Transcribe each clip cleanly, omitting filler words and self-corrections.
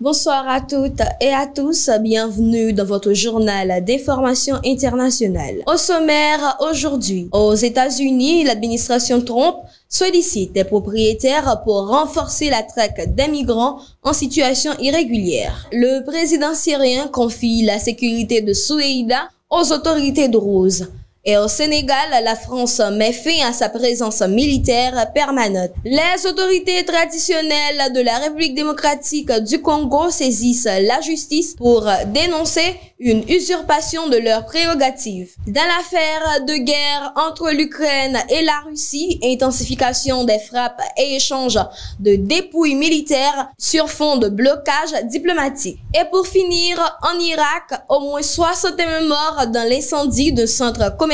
Bonsoir à toutes et à tous, bienvenue dans votre journal d'information internationale. Au sommaire aujourd'hui, aux États-Unis, l'administration Trump sollicite des propriétaires pour renforcer la traque des migrants en situation irrégulière. Le président syrien confie la sécurité de Soueïda aux autorités druzes. Et au Sénégal, la France met fin à sa présence militaire permanente. Les autorités traditionnelles de la République démocratique du Congo saisissent la justice pour dénoncer une usurpation de leurs prérogatives. Dans l'affaire de guerre entre l'Ukraine et la Russie, intensification des frappes et échange de dépouilles militaires sur fond de blocage diplomatique. Et pour finir, en Irak, au moins 61 morts dans l'incendie d'un centre commercial.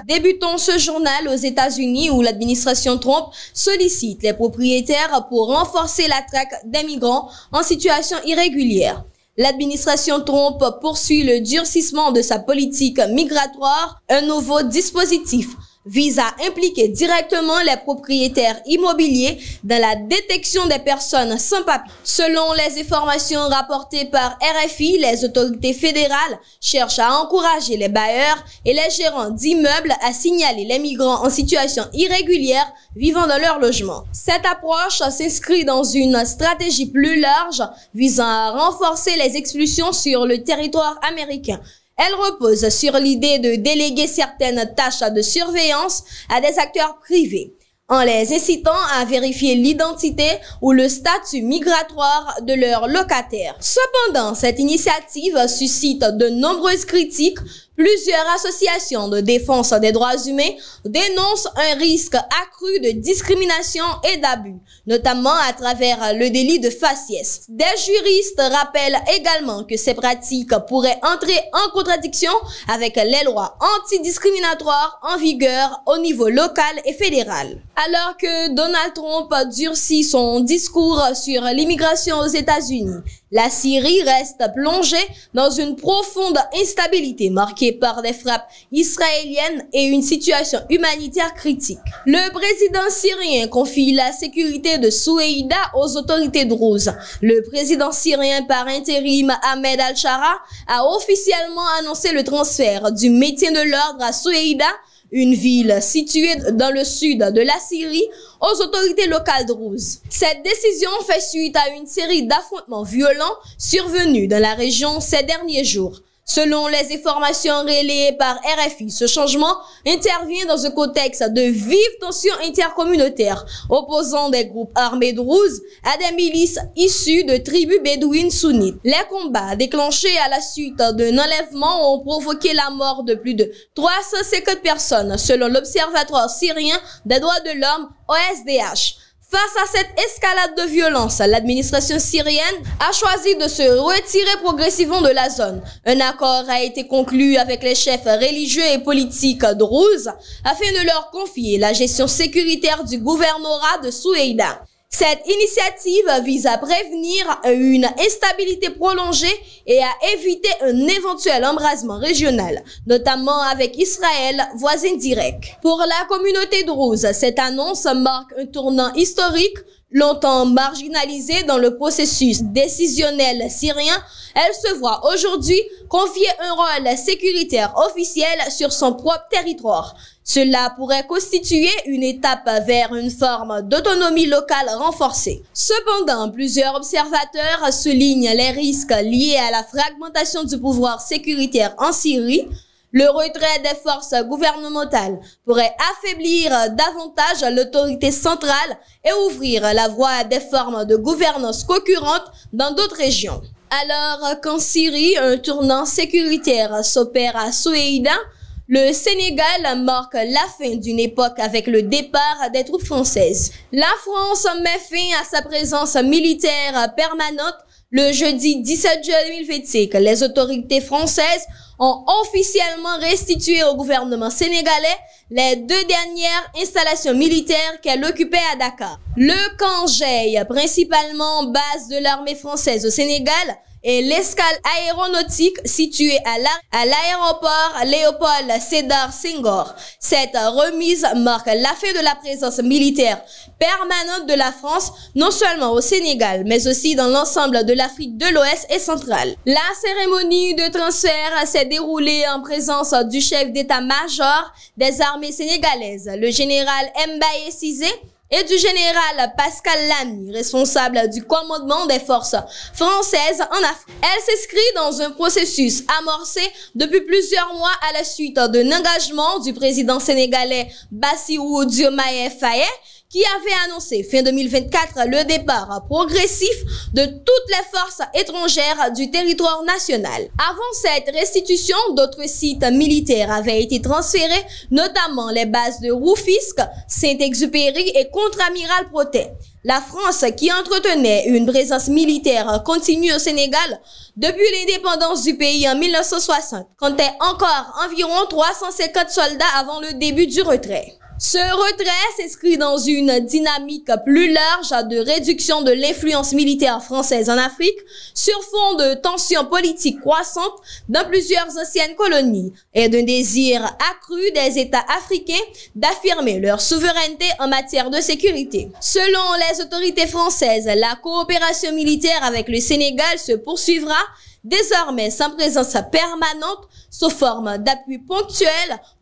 Débutons ce journal aux États-Unis où l'administration Trump sollicite les propriétaires pour renforcer la traque des migrants en situation irrégulière. L'administration Trump poursuit le durcissement de sa politique migratoire. Un nouveau dispositif vise à impliquer directement les propriétaires immobiliers dans la détection des personnes sans papier. Selon les informations rapportées par RFI, les autorités fédérales cherchent à encourager les bailleurs et les gérants d'immeubles à signaler les migrants en situation irrégulière vivant dans leur logement. Cette approche s'inscrit dans une stratégie plus large visant à renforcer les expulsions sur le territoire américain. Elle repose sur l'idée de déléguer certaines tâches de surveillance à des acteurs privés, en les incitant à vérifier l'identité ou le statut migratoire de leurs locataires. Cependant, cette initiative suscite de nombreuses critiques. Plusieurs associations de défense des droits humains dénoncent un risque accru de discrimination et d'abus, notamment à travers le délit de faciès. Des juristes rappellent également que ces pratiques pourraient entrer en contradiction avec les lois antidiscriminatoires en vigueur au niveau local et fédéral. Alors que Donald Trump durcit son discours sur l'immigration aux États-Unis, la Syrie reste plongée dans une profonde instabilité marquée par des frappes israéliennes et une situation humanitaire critique. Le président syrien confie la sécurité de Soueïda aux autorités druzes. Le président syrien par intérim Ahmed al-Shara a officiellement annoncé le transfert du maintien de l'ordre à Soueïda, une ville située dans le sud de la Syrie, aux autorités locales druzes. Cette décision fait suite à une série d'affrontements violents survenus dans la région ces derniers jours. Selon les informations relayées par RFI, ce changement intervient dans un contexte de vives tensions intercommunautaires opposant des groupes armés druzes à des milices issues de tribus bédouines sunnites. Les combats déclenchés à la suite d'un enlèvement ont provoqué la mort de plus de 350 personnes, selon l'Observatoire syrien des droits de l'homme, OSDH. Face à cette escalade de violence, l'administration syrienne a choisi de se retirer progressivement de la zone. Un accord a été conclu avec les chefs religieux et politiques druzes afin de leur confier la gestion sécuritaire du gouvernorat de Soueïda. Cette initiative vise à prévenir une instabilité prolongée et à éviter un éventuel embrasement régional, notamment avec Israël, voisin direct. Pour la communauté druze, cette annonce marque un tournant historique. Longtemps marginalisée dans le processus décisionnel syrien, elle se voit aujourd'hui confier un rôle sécuritaire officiel sur son propre territoire. Cela pourrait constituer une étape vers une forme d'autonomie locale renforcée. Cependant, plusieurs observateurs soulignent les risques liés à la fragmentation du pouvoir sécuritaire en Syrie. Le retrait des forces gouvernementales pourrait affaiblir davantage l'autorité centrale et ouvrir la voie à des formes de gouvernance concurrentes dans d'autres régions. Alors qu'en Syrie, un tournant sécuritaire s'opère à Soueïda, le Sénégal marque la fin d'une époque avec le départ des troupes françaises. La France met fin à sa présence militaire permanente. Le jeudi 17 juillet 2025, les autorités françaises ont officiellement restitué au gouvernement sénégalais les 2 dernières installations militaires qu'elle occupait à Dakar. Le camp Jay, principalement base de l'armée française au Sénégal, et l'escale aéronautique située à l'aéroport Léopold Sédar Senghor. Cette remise marque la fin de la présence militaire permanente de la France, non seulement au Sénégal, mais aussi dans l'ensemble de l'Afrique de l'Ouest et centrale. La cérémonie de transfert s'est déroulée en présence du chef d'état-major des armées sénégalaises, le général Mbaye Cissé, et du général Pascal Lamy, responsable du commandement des forces françaises en Afrique. Elle s'inscrit dans un processus amorcé depuis plusieurs mois à la suite d'un engagement du président sénégalais Bassirou Diomaye Faye, qui avait annoncé fin 2024 le départ progressif de toutes les forces étrangères du territoire national. Avant cette restitution, d'autres sites militaires avaient été transférés, notamment les bases de Rufisque, Saint-Exupéry et Contre-Amiral Protet. La France, qui entretenait une présence militaire continue au Sénégal depuis l'indépendance du pays en 1960, comptait encore environ 350 soldats avant le début du retrait. Ce retrait s'inscrit dans une dynamique plus large de réduction de l'influence militaire française en Afrique sur fond de tensions politiques croissantes dans plusieurs anciennes colonies et d'un désir accru des États africains d'affirmer leur souveraineté en matière de sécurité. Selon les autorités françaises, la coopération militaire avec le Sénégal se poursuivra désormais sans présence permanente sous forme d'appui ponctuel,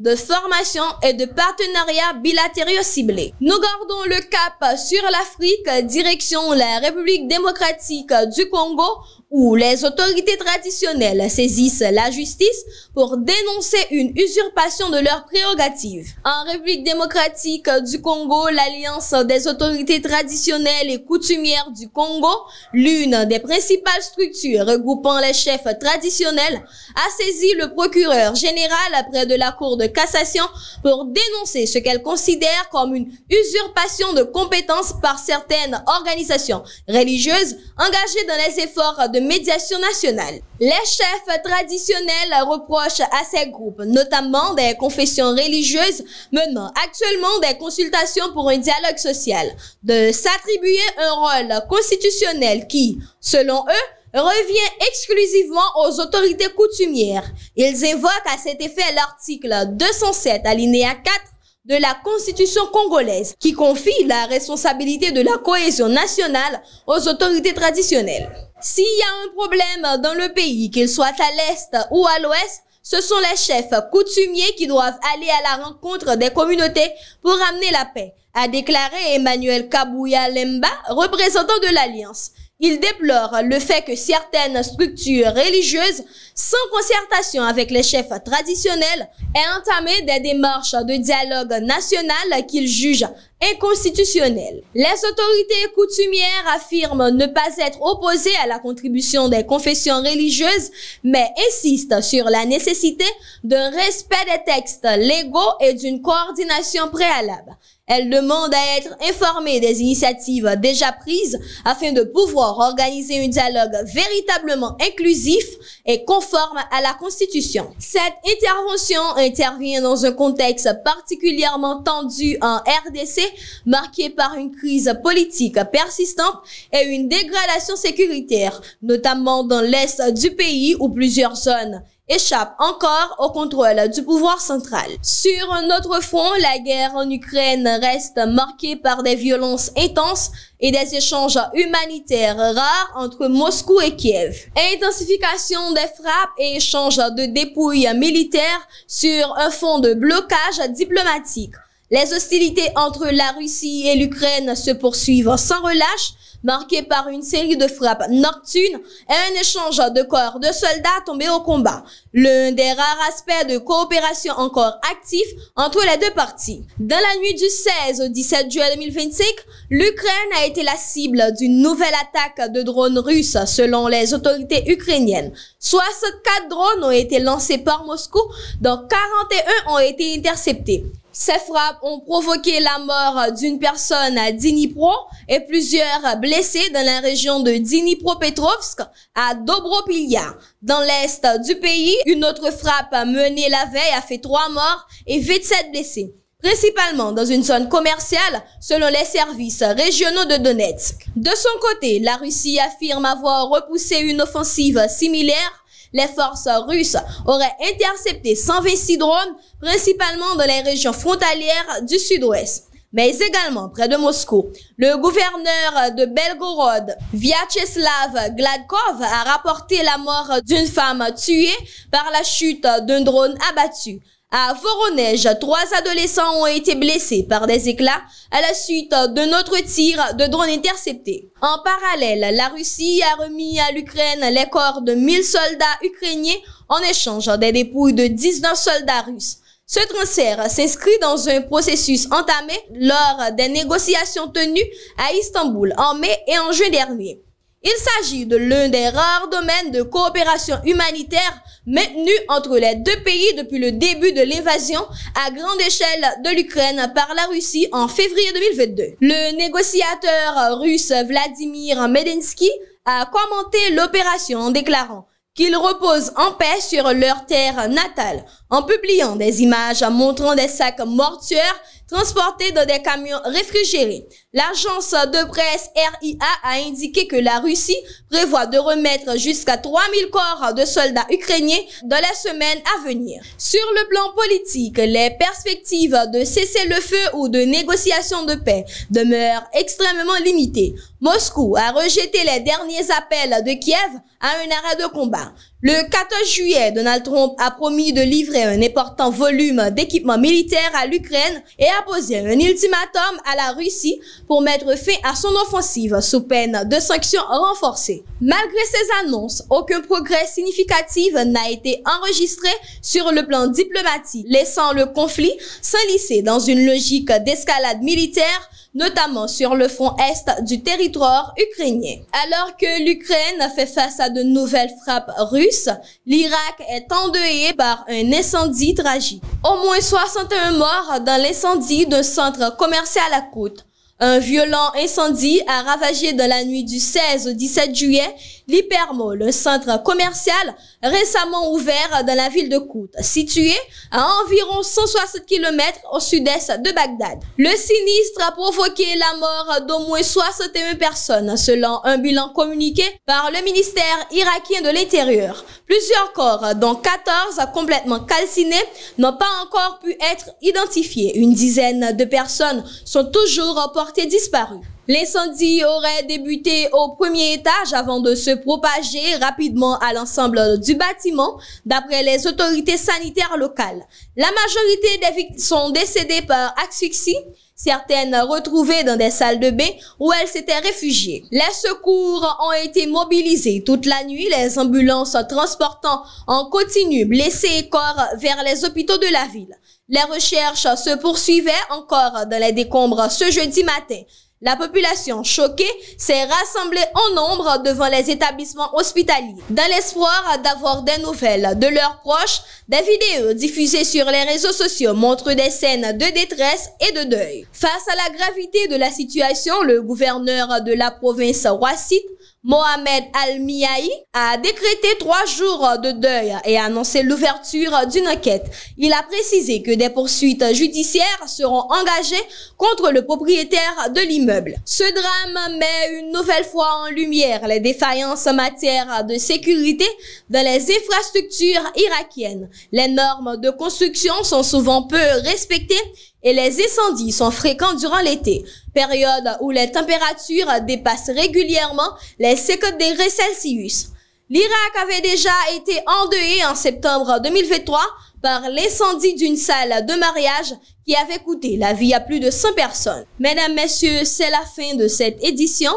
de formation et de partenariats bilatéraux ciblés. Nous gardons le cap sur l'Afrique, direction la République démocratique du Congo, où les autorités traditionnelles saisissent la justice pour dénoncer une usurpation de leurs prérogatives. En République démocratique du Congo, l'Alliance des autorités traditionnelles et coutumières du Congo, l'une des principales structures regroupant les chefs traditionnels, a saisi le procureur général près de la Cour de cassation pour dénoncer ce qu'elle considère comme une usurpation de compétences par certaines organisations religieuses engagées dans les efforts de médiation nationale. Les chefs traditionnels reprochent à ces groupes, notamment des confessions religieuses menant actuellement des consultations pour un dialogue social, de s'attribuer un rôle constitutionnel qui, selon eux, revient exclusivement aux autorités coutumières. Ils invoquent à cet effet l'article 207 alinéa 4 de la Constitution congolaise, qui confie la responsabilité de la cohésion nationale aux autorités traditionnelles. S'il y a un problème dans le pays, qu'il soit à l'est ou à l'ouest, ce sont les chefs coutumiers qui doivent aller à la rencontre des communautés pour amener la paix, a déclaré Emmanuel Kabouya Lemba, représentant de l'Alliance. Il déplore le fait que certaines structures religieuses, sans concertation avec les chefs traditionnels, aient entamé des démarches de dialogue national qu'il juge inconstitutionnelles. Les autorités coutumières affirment ne pas être opposées à la contribution des confessions religieuses, mais insistent sur la nécessité d'un respect des textes légaux et d'une coordination préalable. Elle demande à être informée des initiatives déjà prises afin de pouvoir organiser un dialogue véritablement inclusif et conforme à la Constitution. Cette intervention intervient dans un contexte particulièrement tendu en RDC, marqué par une crise politique persistante et une dégradation sécuritaire, notamment dans l'est du pays où plusieurs zones échappe encore au contrôle du pouvoir central. Sur un autre front, la guerre en Ukraine reste marquée par des violences intenses et des échanges humanitaires rares entre Moscou et Kiev. Intensification des frappes et échanges de dépouilles militaires sur un fond de blocage diplomatique. Les hostilités entre la Russie et l'Ukraine se poursuivent sans relâche, marqué par une série de frappes nocturnes et un échange de corps de soldats tombés au combat, l'un des rares aspects de coopération encore actifs entre les deux parties. Dans la nuit du 16 au 17 juillet 2025, l'Ukraine a été la cible d'une nouvelle attaque de drones russes selon les autorités ukrainiennes. 64 drones ont été lancés par Moscou, dont 41 ont été interceptés. Ces frappes ont provoqué la mort d'une personne à Dnipro et plusieurs blessés dans la région de Dnipropetrovsk à Dobropilia. Dans l'est du pays, une autre frappe menée la veille a fait 3 morts et 27 blessés, principalement dans une zone commerciale, selon les services régionaux de Donetsk. De son côté, la Russie affirme avoir repoussé une offensive similaire. Les forces russes auraient intercepté 126 drones, principalement dans les régions frontalières du sud-ouest, mais également près de Moscou. Le gouverneur de Belgorod, Vyacheslav Gladkov, a rapporté la mort d'une femme tuée par la chute d'un drone abattu. À Voronezh, 3 adolescents ont été blessés par des éclats à la suite d'un autre tir de drone intercepté. En parallèle, la Russie a remis à l'Ukraine les corps de 1000 soldats ukrainiens en échange des dépouilles de 19 soldats russes. Ce transfert s'inscrit dans un processus entamé lors des négociations tenues à Istanbul en mai et en juin dernier. Il s'agit de l'un des rares domaines de coopération humanitaire maintenu entre les deux pays depuis le début de l'invasion à grande échelle de l'Ukraine par la Russie en février 2022. Le négociateur russe Vladimir Medinsky a commenté l'opération en déclarant qu'ils reposent en paix sur leur terre natale, en publiant des images montrant des sacs mortuaires transportés dans des camions réfrigérés. L'agence de presse RIA a indiqué que la Russie prévoit de remettre jusqu'à 3000 corps de soldats ukrainiens dans les semaines à venir. Sur le plan politique, les perspectives de cessez-le-feu ou de négociation de paix demeurent extrêmement limitées. Moscou a rejeté les derniers appels de Kiev à un arrêt de combat. Le 14 juillet, Donald Trump a promis de livrer un important volume d'équipements militaires à l'Ukraine et a posé un ultimatum à la Russie pour mettre fin à son offensive sous peine de sanctions renforcées. Malgré ces annonces, aucun progrès significatif n'a été enregistré sur le plan diplomatique, laissant le conflit s'enliser dans une logique d'escalade militaire, notamment sur le front est du territoire ukrainien. Alors que l'Ukraine fait face à de nouvelles frappes russes, l'Irak est endeuillé par un incendie tragique. Au moins 61 morts dans l'incendie d'un centre commercial à Kout. Un violent incendie a ravagé dans la nuit du 16 au 17 juillet l'Hypermall, un centre commercial récemment ouvert dans la ville de Kout, situé à environ 160 km au sud-est de Bagdad. Le sinistre a provoqué la mort d'au moins 61 personnes, selon un bilan communiqué par le ministère irakien de l'Intérieur. Plusieurs corps, dont 14 complètement calcinés, n'ont pas encore pu être identifiés. Une dizaine de personnes sont toujours portées disparues. L'incendie aurait débuté au premier étage avant de se propager rapidement à l'ensemble du bâtiment, d'après les autorités sanitaires locales. La majorité des victimes sont décédées par asphyxie, certaines retrouvées dans des salles de bain où elles s'étaient réfugiées. Les secours ont été mobilisés toute la nuit, les ambulances transportant en continu blessés et corps vers les hôpitaux de la ville. Les recherches se poursuivaient encore dans les décombres ce jeudi matin. La population choquée s'est rassemblée en nombre devant les établissements hospitaliers. Dans l'espoir d'avoir des nouvelles de leurs proches, des vidéos diffusées sur les réseaux sociaux montrent des scènes de détresse et de deuil. Face à la gravité de la situation, le gouverneur de la province Ouassit, Mohamed Al-Miahi, a décrété 3 jours de deuil et a annoncé l'ouverture d'une enquête. Il a précisé que des poursuites judiciaires seront engagées contre le propriétaire de l'immeuble. Ce drame met une nouvelle fois en lumière les défaillances en matière de sécurité dans les infrastructures irakiennes. Les normes de construction sont souvent peu respectées et les incendies sont fréquents durant l'été, période où les températures dépassent régulièrement les 50 degrés Celsius. L'Irak avait déjà été endeuillé en septembre 2023 par l'incendie d'une salle de mariage qui avait coûté la vie à plus de 100 personnes. Mesdames, Messieurs, c'est la fin de cette édition.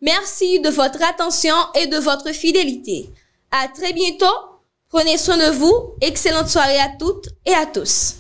Merci de votre attention et de votre fidélité. À très bientôt. Prenez soin de vous. Excellente soirée à toutes et à tous.